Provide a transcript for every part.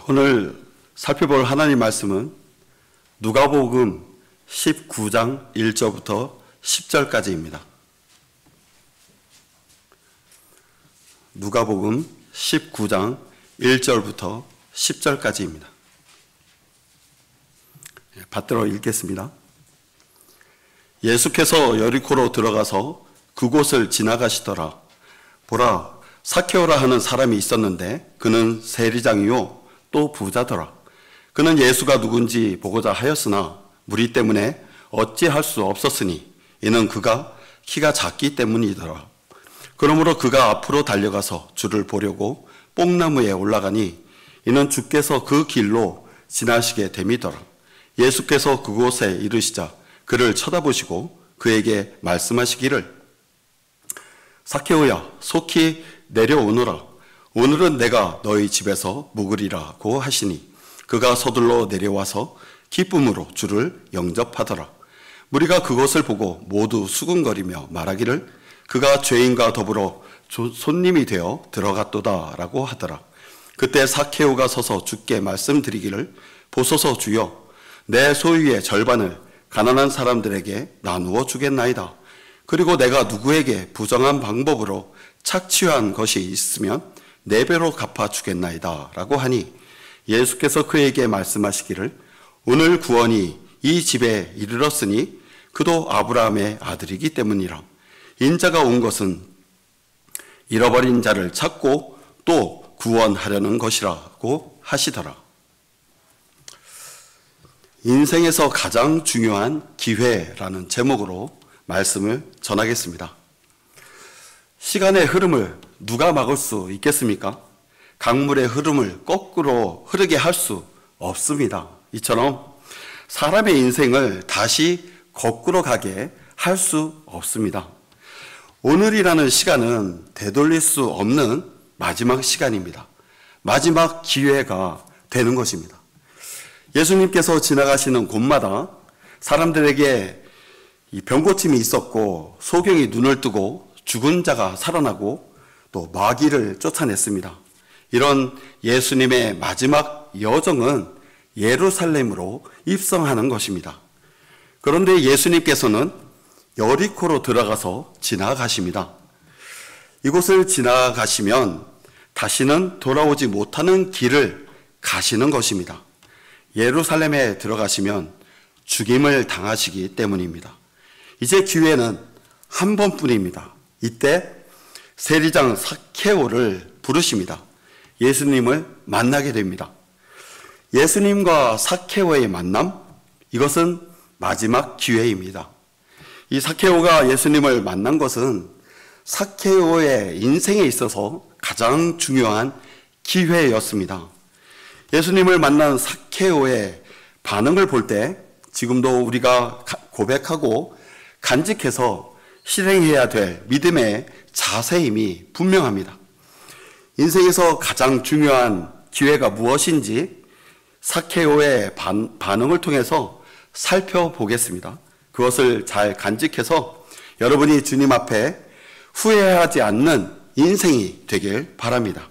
오늘 살펴볼 하나님 말씀은 누가복음 19장 1절부터 10절까지입니다. 누가복음 19장 1절부터 10절까지입니다. 받들어 읽겠습니다. 예수께서 여리코로 들어가서 그곳을 지나가시더라. 보라, 삭개오라 하는 사람이 있었는데 그는 세리장이요 또 부자더라. 그는 예수가 누군지 보고자 하였으나 무리 때문에 어찌할 수 없었으니 이는 그가 키가 작기 때문이더라. 그러므로 그가 앞으로 달려가서 주를 보려고 뽕나무에 올라가니 이는 주께서 그 길로 지나시게 됨이더라. 예수께서 그곳에 이르시자 그를 쳐다보시고 그에게 말씀하시기를 삭개오야 속히 내려오너라. 오늘은 내가 너희 집에서 묵으리라고 하시니 그가 서둘러 내려와서 기쁨으로 주를 영접하더라. 무리가 그것을 보고 모두 수군거리며 말하기를 그가 죄인과 더불어 손님이 되어 들어갔도다라고 하더라. 그때 삭개오가 서서 주께 말씀드리기를 보소서 주여, 내 소유의 절반을 가난한 사람들에게 나누어 주겠나이다. 그리고 내가 누구에게 부정한 방법으로 착취한 것이 있으면 4배로 갚아주겠나이다 라고 하니 예수께서 그에게 말씀하시기를 오늘 구원이 이 집에 이르렀으니 그도 아브라함의 아들이기 때문이라. 인자가 온 것은 잃어버린 자를 찾고 또 구원하려는 것이라고 하시더라. 인생에서 가장 중요한 기회라는 제목으로 말씀을 전하겠습니다. 시간의 흐름을 누가 막을 수 있겠습니까? 강물의 흐름을 거꾸로 흐르게 할 수 없습니다. 이처럼 사람의 인생을 다시 거꾸로 가게 할 수 없습니다. 오늘이라는 시간은 되돌릴 수 없는 마지막 시간입니다. 마지막 기회가 되는 것입니다. 예수님께서 지나가시는 곳마다 사람들에게 이 병고침이 있었고 소경이 눈을 뜨고 죽은 자가 살아나고 또 마귀를 쫓아냈습니다. 이런 예수님의 마지막 여정은 예루살렘으로 입성하는 것입니다. 그런데 예수님께서는 여리코로 들어가서 지나가십니다. 이곳을 지나가시면 다시는 돌아오지 못하는 길을 가시는 것입니다. 예루살렘에 들어가시면 죽임을 당하시기 때문입니다. 이제 기회는 한 번뿐입니다. 이때 세리장 삭개오를 부르십니다. 예수님을 만나게 됩니다. 예수님과 삭개오의 만남, 이것은 마지막 기회입니다. 이 삭개오가 예수님을 만난 것은 삭개오의 인생에 있어서 가장 중요한 기회였습니다. 예수님을 만난 삭개오의 반응을 볼 때 지금도 우리가 고백하고 간직해서 실행해야 될 믿음의 자세임이 분명합니다. 인생에서 가장 중요한 기회가 무엇인지 삭개오의 반응을 통해서 살펴보겠습니다. 그것을 잘 간직해서 여러분이 주님 앞에 후회하지 않는 인생이 되길 바랍니다.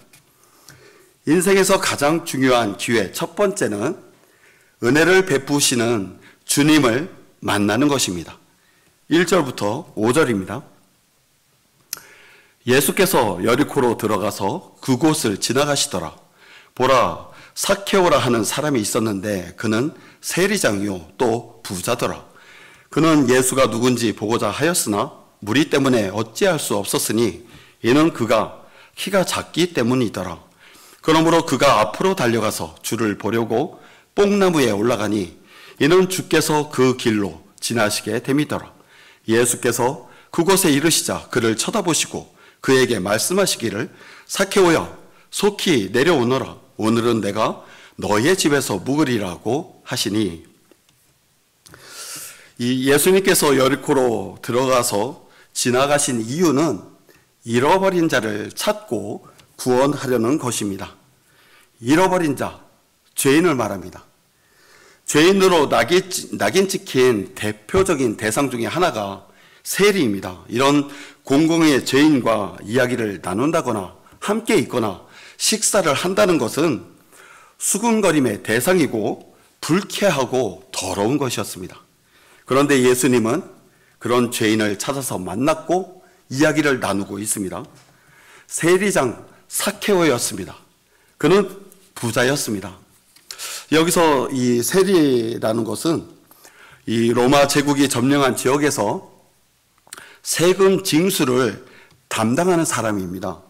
인생에서 가장 중요한 기회 첫 번째는 은혜를 베푸시는 주님을 만나는 것입니다. 1절부터 5절입니다. 예수께서 여리코로 들어가서 그곳을 지나가시더라. 보라, 삭개오라 하는 사람이 있었는데 그는 세리장이요 또 부자더라. 그는 예수가 누군지 보고자 하였으나 무리 때문에 어찌할 수 없었으니 이는 그가 키가 작기 때문이더라. 그러므로 그가 앞으로 달려가서 주를 보려고 뽕나무에 올라가니 이는 주께서 그 길로 지나시게 됨이더라. 예수께서 그곳에 이르시자 그를 쳐다보시고 그에게 말씀하시기를 삭개오야 속히 내려오너라. 오늘은 내가 너의 집에서 묵으리라고 하시니 이 예수님께서 여리코로 들어가서 지나가신 이유는 잃어버린 자를 찾고 구원하려는 것입니다. 잃어버린 자, 죄인을 말합니다. 죄인으로 낙인 찍힌 대표적인 대상 중에 하나가 세리입니다. 이런 공공의 죄인과 이야기를 나눈다거나 함께 있거나 식사를 한다는 것은 수군거림의 대상이고 불쾌하고 더러운 것이었습니다. 그런데 예수님은 그런 죄인을 찾아서 만났고 이야기를 나누고 있습니다. 세리장 삭케오였습니다. 그는 부자였습니다. 여기서 이 세리라는 것은 이 로마 제국이 점령한 지역에서 세금 징수를 담당하는 사람입니다.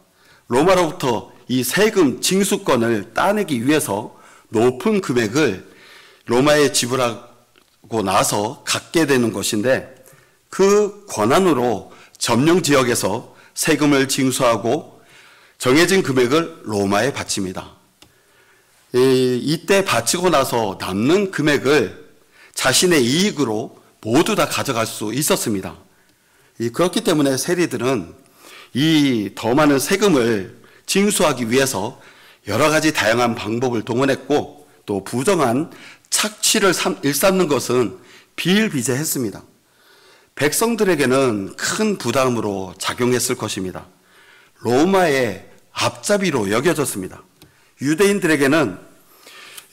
로마로부터 이 세금 징수권을 따내기 위해서 높은 금액을 로마에 지불하고 나서 갖게 되는 것인데, 그 권한으로 점령 지역에서 세금을 징수하고 정해진 금액을 로마에 바칩니다. 이때 바치고 나서 남는 금액을 자신의 이익으로 모두 다 가져갈 수 있었습니다. 그렇기 때문에 세리들은 이 더 많은 세금을 징수하기 위해서 여러 가지 다양한 방법을 동원했고, 또 부정한 착취를 일삼는 것은 비일비재했습니다. 백성들에게는 큰 부담으로 작용했을 것입니다. 로마의 앞잡이로 여겨졌습니다. 유대인들에게는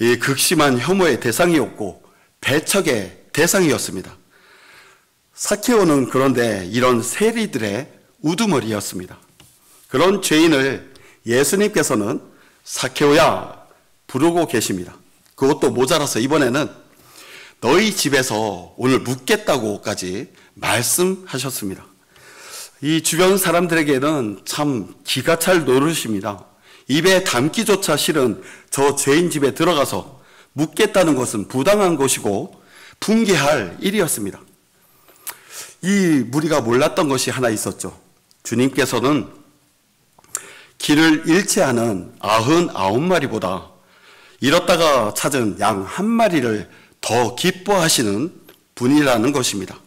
이 극심한 혐오의 대상이었고 배척의 대상이었습니다. 삭케오는 그런데 이런 세리들의 우두머리였습니다. 그런 죄인을 예수님께서는 삭케오야 부르고 계십니다. 그것도 모자라서 이번에는 너희 집에서 오늘 묵겠다고까지 말씀하셨습니다. 이 주변 사람들에게는 참 기가 찰 노릇입니다. 입에 담기조차 싫은 저 죄인 집에 들어가서 묵겠다는 것은 부당한 것이고 분개할 일이었습니다. 이 무리가 몰랐던 것이 하나 있었죠. 주님께서는 길을 잃지 않은 99마리보다 잃었다가 찾은 양 1마리를 더 기뻐하시는 분이라는 것입니다.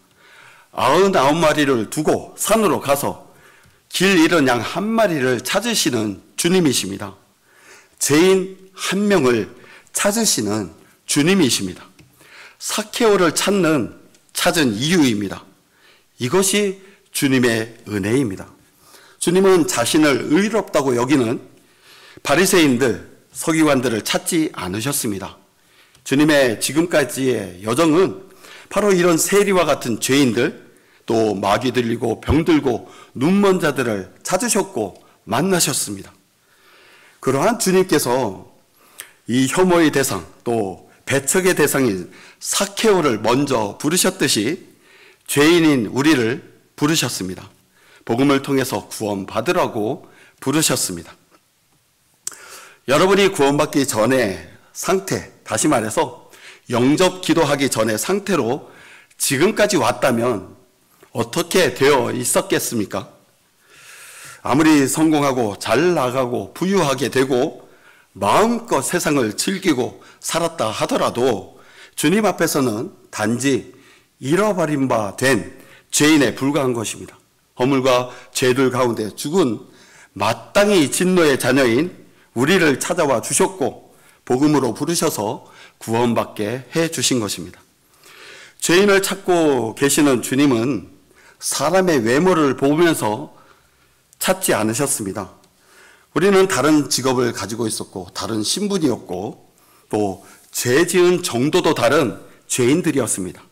99마리를 두고 산으로 가서 길 잃은 양 1마리를 찾으시는 주님이십니다. 죄인 1명을 찾으시는 주님이십니다. 삭케오를 찾은 이유입니다. 이것이 주님의 은혜입니다. 주님은 자신을 의롭다고 여기는 바리새인들, 서기관들을 찾지 않으셨습니다. 주님의 지금까지의 여정은 바로 이런 세리와 같은 죄인들, 또 마귀 들리고 병들고 눈먼 자들을 찾으셨고 만나셨습니다. 그러한 주님께서 이 혐오의 대상, 또 배척의 대상인 삭케오를 먼저 부르셨듯이 죄인인 우리를 부르셨습니다. 복음을 통해서 구원받으라고 부르셨습니다. 여러분이 구원받기 전에 상태, 다시 말해서 영접 기도하기 전에 상태로 지금까지 왔다면 어떻게 되어 있었겠습니까? 아무리 성공하고 잘 나가고 부유하게 되고 마음껏 세상을 즐기고 살았다 하더라도 주님 앞에서는 단지 잃어버린 바 된 죄인에 불과한 것입니다. 허물과 죄들 가운데 죽은 마땅히 진노의 자녀인 우리를 찾아와 주셨고 복음으로 부르셔서 구원받게 해 주신 것입니다. 죄인을 찾고 계시는 주님은 사람의 외모를 보면서 찾지 않으셨습니다. 우리는 다른 직업을 가지고 있었고 다른 신분이었고 또 죄 지은 정도도 다른 죄인들이었습니다.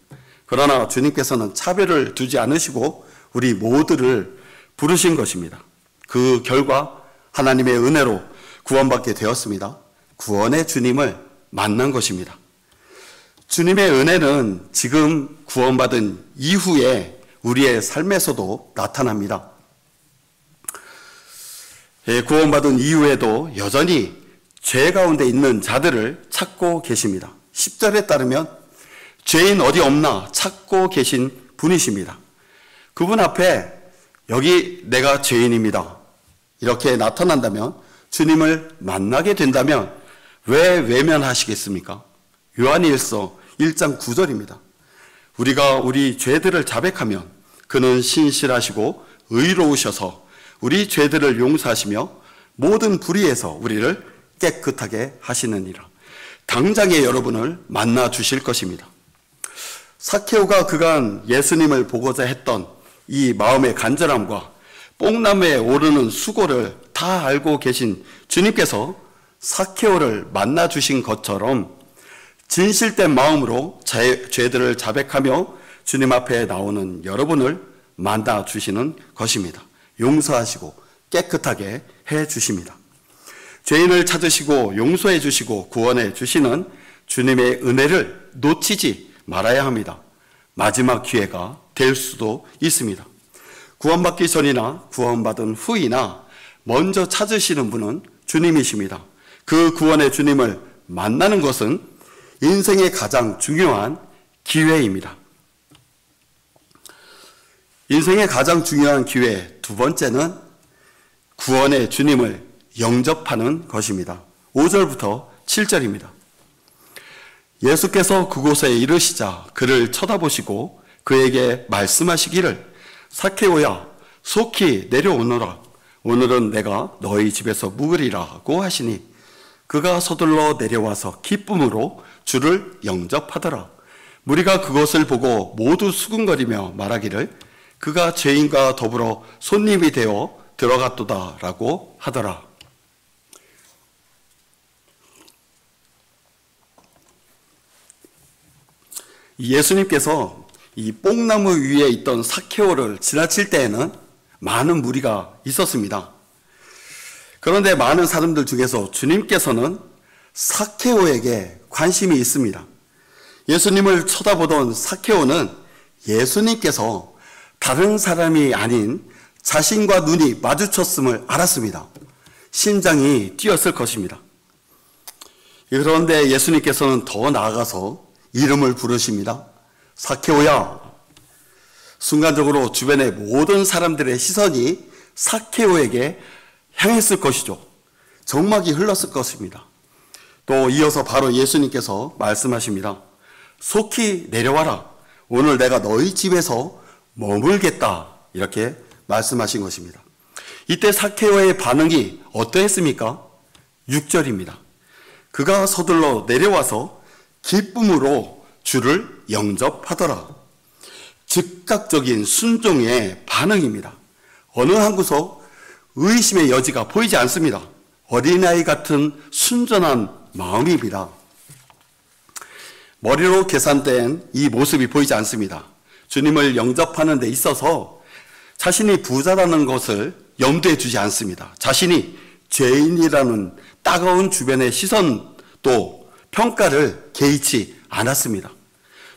그러나 주님께서는 차별을 두지 않으시고 우리 모두를 부르신 것입니다. 그 결과 하나님의 은혜로 구원받게 되었습니다. 구원의 주님을 만난 것입니다. 주님의 은혜는 지금 구원받은 이후에 우리의 삶에서도 나타납니다. 구원받은 이후에도 여전히 죄 가운데 있는 자들을 찾고 계십니다. 10절에 따르면 죄인 어디 없나 찾고 계신 분이십니다. 그분 앞에 여기 내가 죄인입니다. 이렇게 나타난다면 주님을 만나게 된다면 왜 외면하시겠습니까? 요한일서 1장 9절입니다. 우리가 우리 죄들을 자백하면 그는 신실하시고 의로우셔서 우리 죄들을 용서하시며 모든 불의에서 우리를 깨끗하게 하시느니라. 당장에 여러분을 만나 주실 것입니다. 삭케오가 그간 예수님을 보고자 했던 이 마음의 간절함과 뽕나무에 오르는 수고를 다 알고 계신 주님께서 삭개오를 만나 주신 것처럼 진실된 마음으로 죄들을 자백하며 주님 앞에 나오는 여러분을 만나 주시는 것입니다. 용서하시고 깨끗하게 해 주십니다. 죄인을 찾으시고 용서해 주시고 구원해 주시는 주님의 은혜를 놓치지 말아야 합니다. 마지막 기회가 될 수도 있습니다. 구원받기 전이나 구원받은 후이나 먼저 찾으시는 분은 주님이십니다. 그 구원의 주님을 만나는 것은 인생의 가장 중요한 기회입니다. 인생의 가장 중요한 기회 두 번째는 구원의 주님을 영접하는 것입니다. 5절부터 7절입니다. 예수께서 그곳에 이르시자 그를 쳐다보시고 그에게 말씀하시기를 삭개오야 속히 내려오너라. 오늘은 내가 너희 집에서 묵으리라고 하시니 그가 서둘러 내려와서 기쁨으로 주를 영접하더라. 무리가 그것을 보고 모두 수군거리며 말하기를 그가 죄인과 더불어 손님이 되어 들어갔도다라고 하더라. 예수님께서 이 뽕나무 위에 있던 삭개오를 지나칠 때에는 많은 무리가 있었습니다. 그런데 많은 사람들 중에서 주님께서는 삭개오에게 관심이 있습니다. 예수님을 쳐다보던 삭개오는 예수님께서 다른 사람이 아닌 자신과 눈이 마주쳤음을 알았습니다. 심장이 뛰었을 것입니다. 그런데 예수님께서는 더 나아가서 이름을 부르십니다. 삭개오야. 순간적으로 주변의 모든 사람들의 시선이 삭개오에게 향했을 것이죠. 정막이 흘렀을 것입니다. 또 이어서 바로 예수님께서 말씀하십니다. 속히 내려와라. 오늘 내가 너희 집에서 머물겠다. 이렇게 말씀하신 것입니다. 이때 삭개오의 반응이 어떠했습니까? 6절입니다. 그가 서둘러 내려와서 기쁨으로 주를 영접하더라. 즉각적인 순종의 반응입니다. 어느 한 구석 의심의 여지가 보이지 않습니다. 어린아이 같은 순전한 마음입니다. 머리로 계산된 이 모습이 보이지 않습니다. 주님을 영접하는 데 있어서 자신이 부자라는 것을 염두에 두지 않습니다. 자신이 죄인이라는 따가운 주변의 시선 또 평가를 개의치 않았습니다.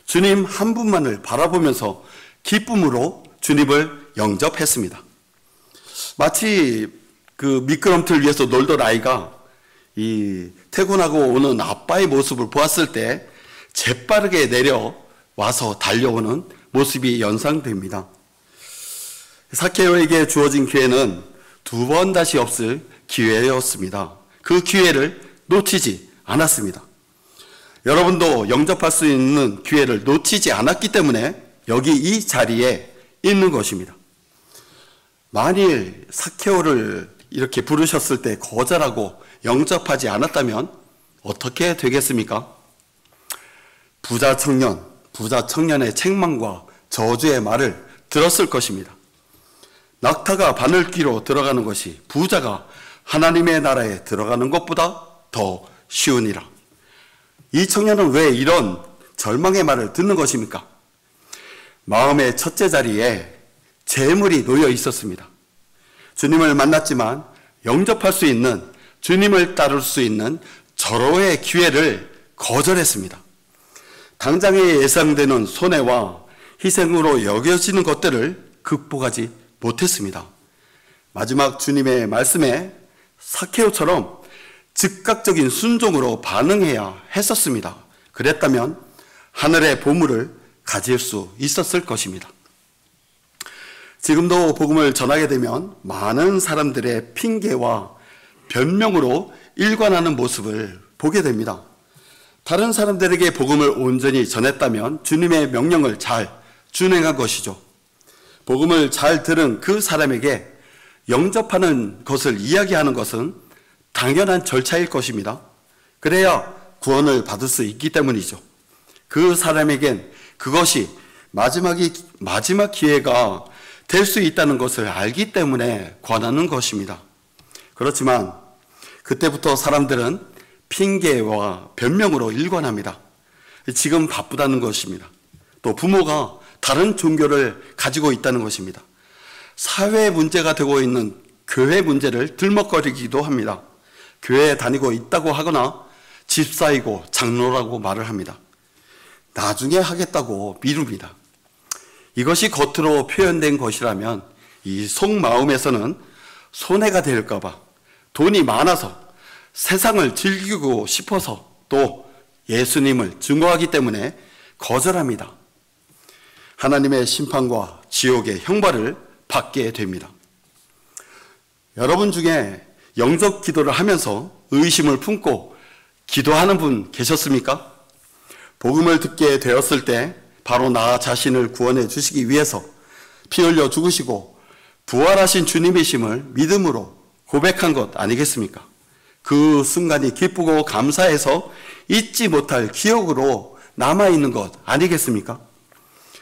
주님 한 분만을 바라보면서 기쁨으로 주님을 영접했습니다. 마치 그 미끄럼틀 위에서 놀던 아이가 이 퇴근하고 오는 아빠의 모습을 보았을 때 재빠르게 내려와서 달려오는 모습이 연상됩니다. 삭개오에게 주어진 기회는 두 번 다시 없을 기회였습니다. 그 기회를 놓치지 않았습니다. 여러분도 영접할 수 있는 기회를 놓치지 않았기 때문에 여기 이 자리에 있는 것입니다. 만일 삭개오를 이렇게 부르셨을 때 거절하고 영접하지 않았다면 어떻게 되겠습니까? 부자 청년의 책망과 저주의 말을 들었을 것입니다. 낙타가 바늘귀로 들어가는 것이 부자가 하나님의 나라에 들어가는 것보다 더 쉬우니라. 이 청년은 왜 이런 절망의 말을 듣는 것입니까? 마음의 첫째 자리에 재물이 놓여 있었습니다. 주님을 만났지만 영접할 수 있는, 주님을 따를 수 있는 절호의 기회를 거절했습니다. 당장에 예상되는 손해와 희생으로 여겨지는 것들을 극복하지 못했습니다. 마지막 주님의 말씀에 삭개오처럼 즉각적인 순종으로 반응해야 했었습니다. 그랬다면 하늘의 보물을 가질 수 있었을 것입니다. 지금도 복음을 전하게 되면 많은 사람들의 핑계와 변명으로 일관하는 모습을 보게 됩니다. 다른 사람들에게 복음을 온전히 전했다면 주님의 명령을 잘 준행한 것이죠. 복음을 잘 들은 그 사람에게 영접하는 것을 이야기하는 것은 당연한 절차일 것입니다. 그래야 구원을 받을 수 있기 때문이죠. 그 사람에겐 그것이 마지막 기회가 될 수 있다는 것을 알기 때문에 권하는 것입니다. 그렇지만 그때부터 사람들은 핑계와 변명으로 일관합니다. 지금 바쁘다는 것입니다. 또 부모가 다른 종교를 가지고 있다는 것입니다. 사회 문제가 되고 있는 교회 문제를 들먹거리기도 합니다. 교회에 다니고 있다고 하거나 집사이고 장로라고 말을 합니다. 나중에 하겠다고 미룹니다. 이것이 겉으로 표현된 것이라면 이 속마음에서는 손해가 될까 봐, 돈이 많아서 세상을 즐기고 싶어서, 또 예수님을 증오하기 때문에 거절합니다. 하나님의 심판과 지옥의 형벌을 받게 됩니다. 여러분 중에 영접 기도를 하면서 의심을 품고 기도하는 분 계셨습니까? 복음을 듣게 되었을 때 바로 나 자신을 구원해 주시기 위해서 피 흘려 죽으시고 부활하신 주님이심을 믿음으로 고백한 것 아니겠습니까? 그 순간이 기쁘고 감사해서 잊지 못할 기억으로 남아있는 것 아니겠습니까?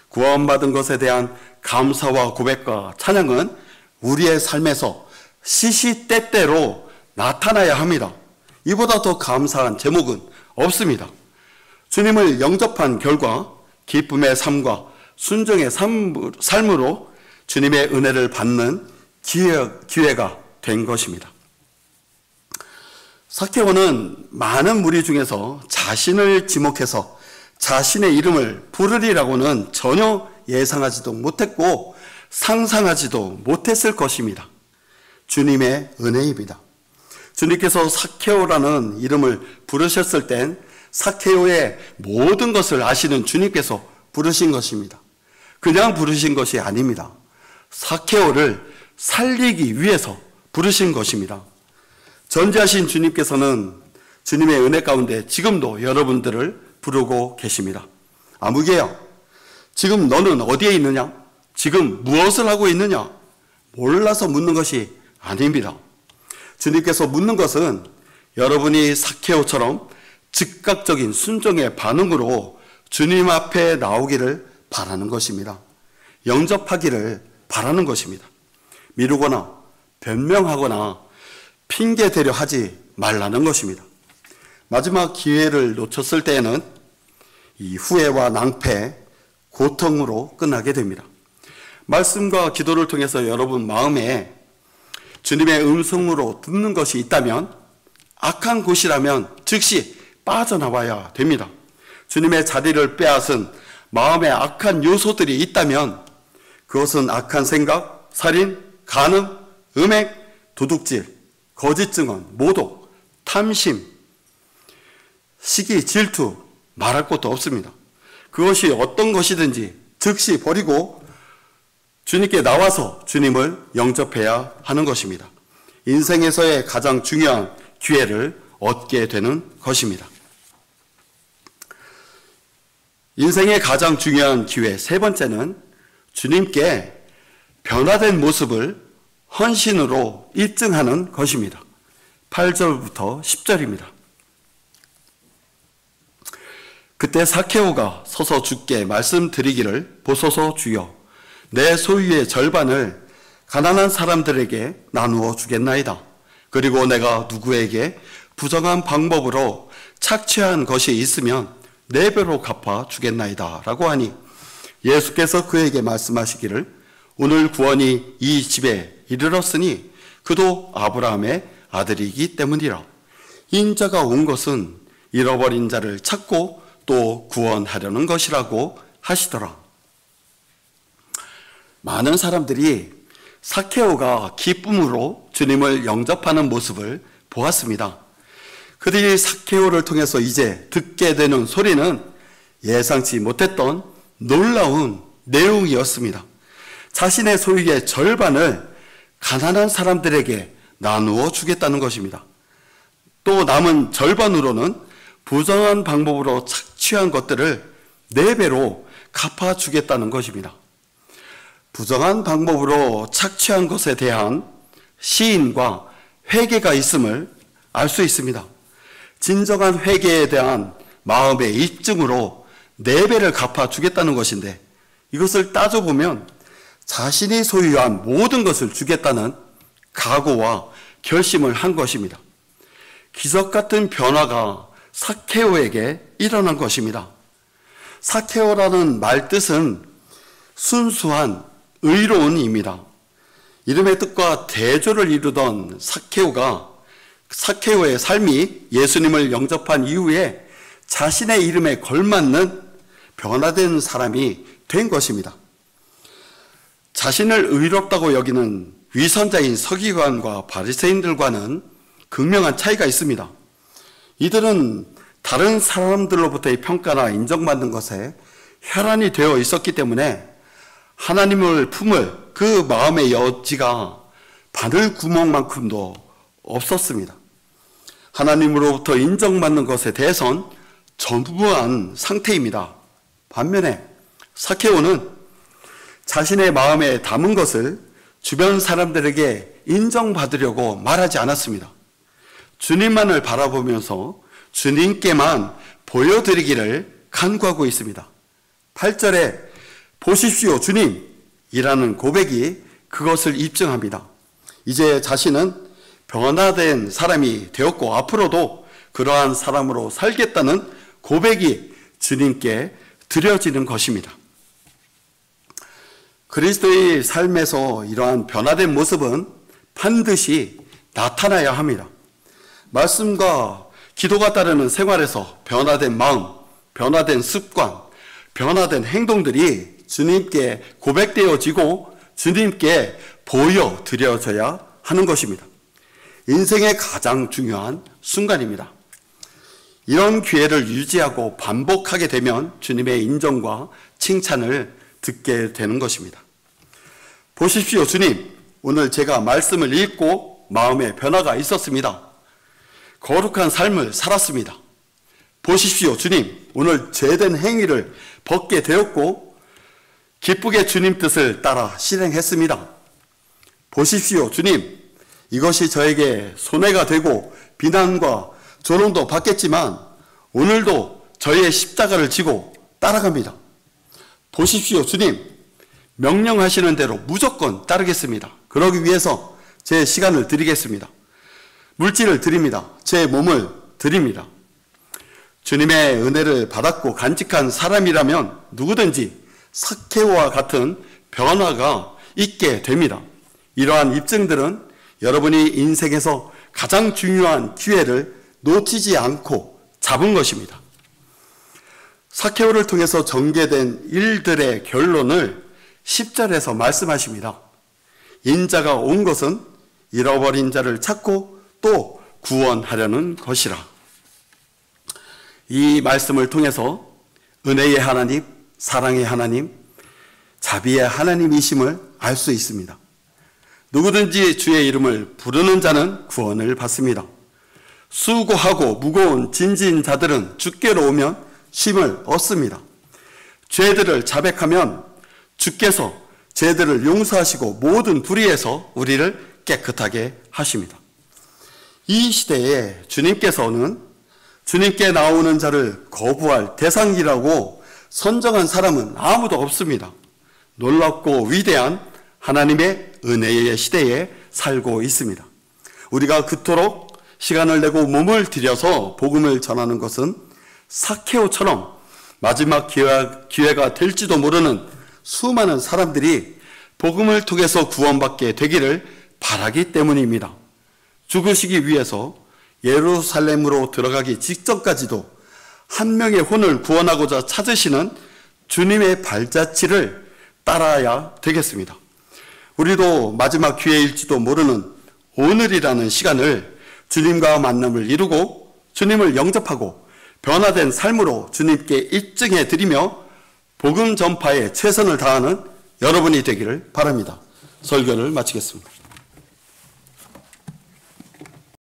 구원받은 것에 대한 감사와 고백과 찬양은 우리의 삶에서 시시때때로 나타나야 합니다. 이보다 더 감사한 제목은 없습니다. 주님을 영접한 결과 기쁨의 삶과 순종의 삶으로 주님의 은혜를 받는 기회가 된 것입니다. 삭개오는 많은 무리 중에서 자신을 지목해서 자신의 이름을 부르리라고는 전혀 예상하지도 못했고 상상하지도 못했을 것입니다. 주님의 은혜입니다. 주님께서 삭개오라는 이름을 부르셨을 땐 삭개오의 모든 것을 아시는 주님께서 부르신 것입니다. 그냥 부르신 것이 아닙니다. 삭개오를 살리기 위해서 부르신 것입니다. 전지하신 주님께서는 주님의 은혜 가운데 지금도 여러분들을 부르고 계십니다. 아무개야, 지금 너는 어디에 있느냐? 지금 무엇을 하고 있느냐? 몰라서 묻는 것이 아닙니다. 주님께서 묻는 것은 여러분이 삭개오처럼 즉각적인 순종의 반응으로 주님 앞에 나오기를 바라는 것입니다. 영접하기를 바라는 것입니다. 미루거나 변명하거나 핑계대려 하지 말라는 것입니다. 마지막 기회를 놓쳤을 때에는 이 후회와 낭패, 고통으로 끝나게 됩니다. 말씀과 기도를 통해서 여러분 마음에 주님의 음성으로 듣는 것이 있다면, 악한 곳이라면 즉시 빠져나와야 됩니다. 주님의 자리를 빼앗은 마음에 악한 요소들이 있다면 그것은 악한 생각, 살인, 간음, 음행, 도둑질, 거짓 증언, 모독, 탐심, 시기, 질투, 말할 것도 없습니다. 그것이 어떤 것이든지 즉시 버리고 주님께 나와서 주님을 영접해야 하는 것입니다. 인생에서의 가장 중요한 기회를 얻게 되는 것입니다. 인생의 가장 중요한 기회 세 번째는 주님께 변화된 모습을 헌신으로 입증하는 것입니다. 8절부터 10절입니다. 그때 삭개오가 서서 주께 말씀드리기를, 보소서 주여, 내 소유의 절반을 가난한 사람들에게 나누어 주겠나이다. 그리고 내가 누구에게 부정한 방법으로 착취한 것이 있으면 4배로 갚아 주겠나이다 라고 하니, 예수께서 그에게 말씀하시기를, 오늘 구원이 이 집에 이르렀으니 그도 아브라함의 아들이기 때문이라. 인자가 온 것은 잃어버린 자를 찾고 또 구원하려는 것이라고 하시더라. 많은 사람들이 삭개오가 기쁨으로 주님을 영접하는 모습을 보았습니다. 그들이 삭개오를 통해서 이제 듣게 되는 소리는 예상치 못했던 놀라운 내용이었습니다. 자신의 소유의 절반을 가난한 사람들에게 나누어 주겠다는 것입니다. 또 남은 절반으로는 부정한 방법으로 착취한 것들을 4배로 갚아주겠다는 것입니다. 부정한 방법으로 착취한 것에 대한 시인과 회개가 있음을 알 수 있습니다. 진정한 회개에 대한 마음의 입증으로 4배를 갚아주겠다는 것인데, 이것을 따져보면 자신이 소유한 모든 것을 주겠다는 각오와 결심을 한 것입니다. 기적 같은 변화가 삭케오에게 일어난 것입니다. 삭케오라는 말 뜻은 순수한 의로운입니다. 이름의 뜻과 대조를 이루던 삭케오의 삶이 예수님을 영접한 이후에 자신의 이름에 걸맞는 변화된 사람이 된 것입니다. 자신을 의롭다고 여기는 위선자인 서기관과 바리새인들과는 극명한 차이가 있습니다. 이들은 다른 사람들로부터의 평가나 인정받는 것에 혈안이 되어 있었기 때문에 하나님을 품을 그 마음의 여지가 바늘 구멍만큼도 없었습니다. 하나님으로부터 인정받는 것에 대해선 전무한 상태입니다. 반면에 삭케오는 자신의 마음에 담은 것을 주변 사람들에게 인정받으려고 말하지 않았습니다. 주님만을 바라보면서 주님께만 보여드리기를 간구하고 있습니다. 8절에 보십시오 주님이라는 고백이 그것을 입증합니다. 이제 자신은 변화된 사람이 되었고 앞으로도 그러한 사람으로 살겠다는 고백이 주님께 드려지는 것입니다. 그리스도의 삶에서 이러한 변화된 모습은 반드시 나타나야 합니다. 말씀과 기도가 따르는 생활에서 변화된 마음, 변화된 습관, 변화된 행동들이 주님께 고백되어지고 주님께 보여드려져야 하는 것입니다. 인생의 가장 중요한 순간입니다. 이런 기회를 유지하고 반복하게 되면 주님의 인정과 칭찬을 듣게 되는 것입니다. 보십시오 주님, 오늘 제가 말씀을 읽고 마음의 변화가 있었습니다. 거룩한 삶을 살았습니다. 보십시오 주님, 오늘 죄된 행위를 벗게 되었고 기쁘게 주님 뜻을 따라 실행했습니다. 보십시오 주님, 이것이 저에게 손해가 되고 비난과 조롱도 받겠지만 오늘도 저희의 십자가를 지고 따라갑니다. 보십시오 주님, 명령하시는 대로 무조건 따르겠습니다. 그러기 위해서 제 시간을 드리겠습니다. 물질을 드립니다. 제 몸을 드립니다. 주님의 은혜를 받았고 간직한 사람이라면 누구든지 삭케오와 같은 변화가 있게 됩니다. 이러한 입증들은 여러분이 인생에서 가장 중요한 기회를 놓치지 않고 잡은 것입니다. 삭케오를 통해서 전개된 일들의 결론을 10절에서 말씀하십니다. 인자가 온 것은 잃어버린 자를 찾고 또 구원하려는 것이라. 이 말씀을 통해서 은혜의 하나님, 사랑의 하나님, 자비의 하나님이심을 알 수 있습니다. 누구든지 주의 이름을 부르는 자는 구원을 받습니다. 수고하고 무거운 진지인 자들은 주께로 오면 쉼을 얻습니다. 죄들을 자백하면 주께서 죄들을 용서하시고 모든 불의에서 우리를 깨끗하게 하십니다. 이 시대에 주님께서는 주님께 나오는 자를 거부할 대상이라고 선정한 사람은 아무도 없습니다. 놀랍고 위대한 하나님의 은혜의 시대에 살고 있습니다. 우리가 그토록 시간을 내고 몸을 들여서 복음을 전하는 것은 삭케오처럼 마지막 기회가 될지도 모르는 수많은 사람들이 복음을 통해서 구원받게 되기를 바라기 때문입니다. 죽으시기 위해서 예루살렘으로 들어가기 직전까지도 한 명의 혼을 구원하고자 찾으시는 주님의 발자취를 따라야 되겠습니다. 우리도 마지막 기회일지도 모르는 오늘이라는 시간을 주님과 만남을 이루고 주님을 영접하고 변화된 삶으로 주님께 입증해 드리며 복음 전파에 최선을 다하는 여러분이 되기를 바랍니다. 설교를 마치겠습니다.